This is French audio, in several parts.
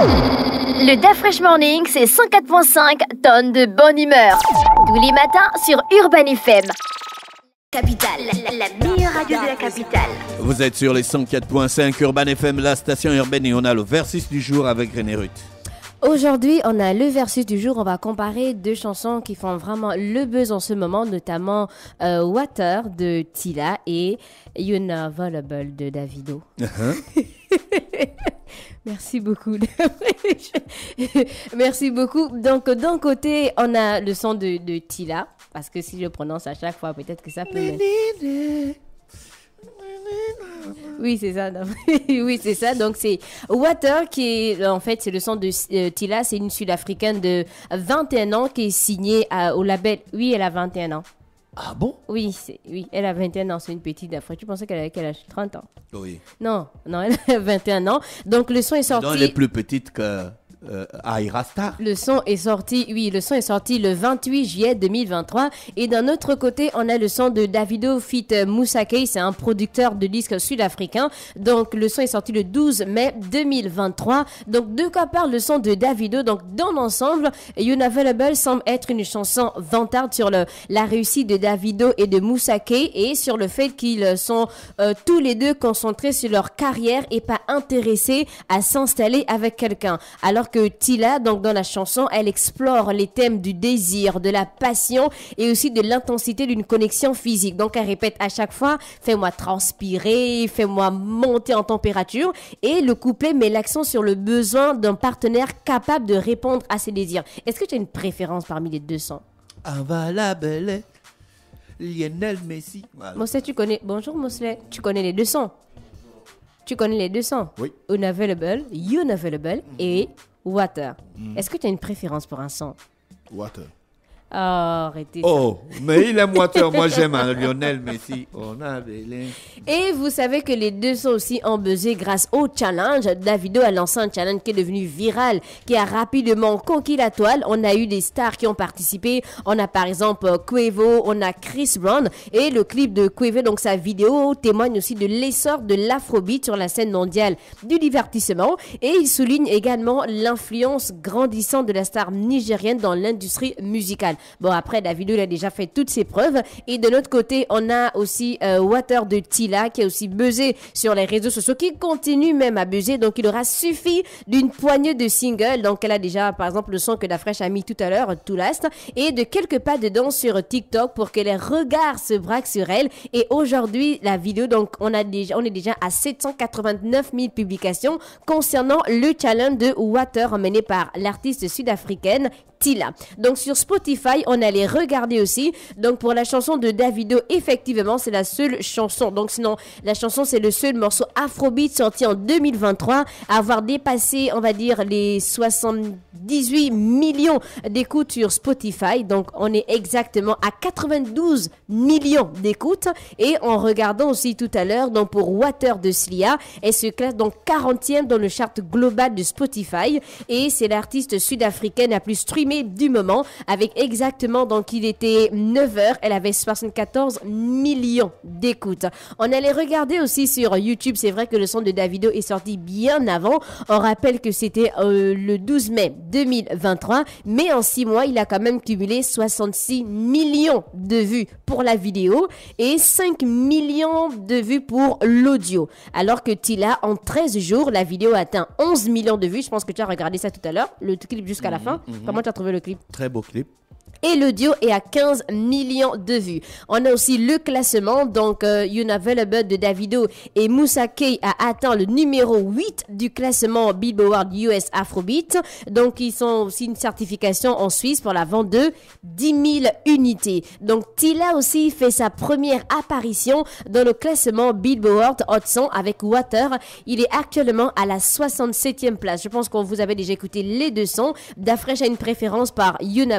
Le Da Fresh Morning, c'est 104.5 tonnes de bonne humeur. Tous les matins sur Urban FM. Capitale, la meilleure radio de la capitale. Vous êtes sur les 104.5 Urban FM, la station urbaine, et on a le versus du jour avec René Ruth. Aujourd'hui, on a le versus du jour. On va comparer deux chansons qui font vraiment le buzz en ce moment, notamment Water de Tila et Unavailable de Davido. Merci beaucoup. Merci beaucoup. Donc, d'un côté, on a le son de Tila, parce que si je prononce à chaque fois, peut-être que ça peut... Oui, c'est ça. Oui, c'est ça. Donc, c'est Water qui est, en fait, c'est le son de Tila. C'est une Sud-Africaine de 21 ans qui est signée au label. Oui, elle a 21 ans. Ah bon? Oui, elle a 21 ans. C'est une petite d'Afrique. Tu pensais qu'elle a 30 ans? Oui. Non, elle a 21 ans. Donc, le son est sorti... Donc, elle est plus petite que... Ayra Starr. Le son est sorti le 28 juillet 2023. Et d'un autre côté, on a le son de Davido feat Moussa K. C'est un producteur de disques sud-africain. Donc, le son est sorti le 12 mai 2023. Donc, de quoi parle le son de Davido? Donc, dans l'ensemble, Unavailable semble être une chanson vantarde sur la réussite de Davido et de Moussa K et sur le fait qu'ils sont tous les deux concentrés sur leur carrière et pas intéressés à s'installer avec quelqu'un. Alors que Tila, donc dans la chanson, elle explore les thèmes du désir, de la passion et aussi de l'intensité d'une connexion physique. Donc elle répète à chaque fois, fais-moi transpirer, fais-moi monter en température. Et le couplet met l'accent sur le besoin d'un partenaire capable de répondre à ses désirs. Est-ce que tu as une préférence parmi les deux sons? Unavailable, Lionel Messi. Voilà. Mosley, tu connais... Bonjour Mosley, tu connais les deux sons? Tu connais les deux sons? Oui. Unavailable et Water. Est-ce que tu as une préférence pour un son? Water. Oh, arrêtez. Oh, mais il aime Water. Moi, j'aime Lionel Messi. Et vous savez que les deux sont aussi en buzzé grâce au challenge. Davido a lancé un challenge qui est devenu viral, qui a rapidement conquis la toile. On a eu des stars qui ont participé. On a par exemple Quavo, on a Chris Brown. Et le clip de Quavo, donc sa vidéo, témoigne aussi de l'essor de l'afrobeat sur la scène mondiale du divertissement. Et il souligne également l'influence grandissante de la star nigérienne dans l'industrie musicale. Bon, après, Davido, il a déjà fait toutes ses preuves. Et de l'autre côté, on a aussi Water de Tila qui a aussi buzzé sur les réseaux sociaux, qui continue même à buzzer. Donc, il aura suffi d'une poignée de singles. Donc, elle a déjà, par exemple, le son que Da Fresh a mis tout à l'heure, Tout Last, et de quelques pas de danse sur TikTok pour que les regards se braquent sur elle. Et aujourd'hui, la vidéo, donc, on est déjà à 789 000 publications concernant le challenge de Water mené par l'artiste sud-africaine Tila. Donc sur Spotify, on allait regarder aussi. Donc pour la chanson de Davido, effectivement, c'est la seule chanson. Donc sinon, la chanson, c'est le seul morceau Afrobeat sorti en 2023 à avoir dépassé, on va dire, les 78 millions d'écoutes sur Spotify. Donc on est exactement à 92 millions d'écoutes. Et en regardant aussi tout à l'heure, donc pour Water de Slia, elle se classe donc 40e dans le chart global de Spotify. Et c'est l'artiste sud-africaine la plus streamée du moment, avec exactement, donc il était 9h, elle avait 74 millions d'écoutes. On allait regarder aussi sur YouTube, c'est vrai que le son de Davido est sorti bien avant, on rappelle que c'était le 12 mai 2023, mais en 6 mois, il a quand même cumulé 66 millions de vues pour la vidéo et 5 millions de vues pour l'audio, alors que Tila, en 13 jours, la vidéo a atteint 11 millions de vues. Je pense que tu as regardé ça tout à l'heure, le clip jusqu'à la fin. Comment tu as trouvé le clip? Très beau clip. Et l'audio est à 15 millions de vues. On a aussi le classement, donc Unavailable de Davido et Moussa K a atteint le numéro 8 du classement Billboard US Afrobeat. Donc ils sont aussi une certification en Suisse pour la vente de 10 000 unités. Donc Tila aussi fait sa première apparition dans le classement Billboard Hot 100 avec Water. Il est actuellement à la 67e place. Je pense qu'on vous avait déjà écouté les deux sons. Da Fresh a une préférence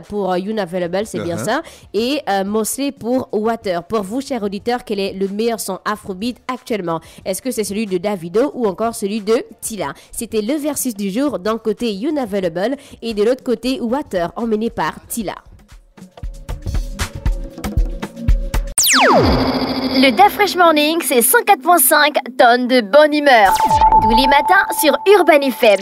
pour Unavailable, c'est bien ça. Et Mosley pour Water. Pour vous, chers auditeurs, quel est le meilleur son Afrobeat actuellement? Est-ce que c'est celui de Davido ou encore celui de Tila? C'était le versus du jour, d'un côté Unavailable et de l'autre côté Water, emmené par Tila. Le Da Fresh Morning, c'est 104.5 tonnes de bonne humeur. Tous les matins sur Urban FM.